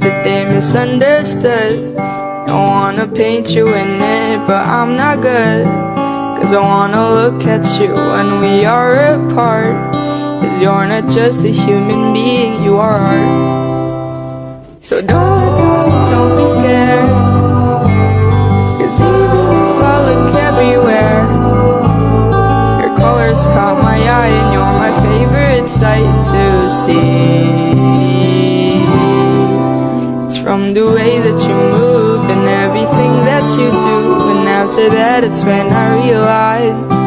That they misunderstood. Don't wanna paint you in it, but I'm not good. Cause I wanna look at you when we are apart. Cause you're not just a human being, you are art. So don't be scared. Cause even if I look everywhere, your colors caught my eye and you're my favorite sight to see. From the way that you move and everything that you do. And after that it's when I realize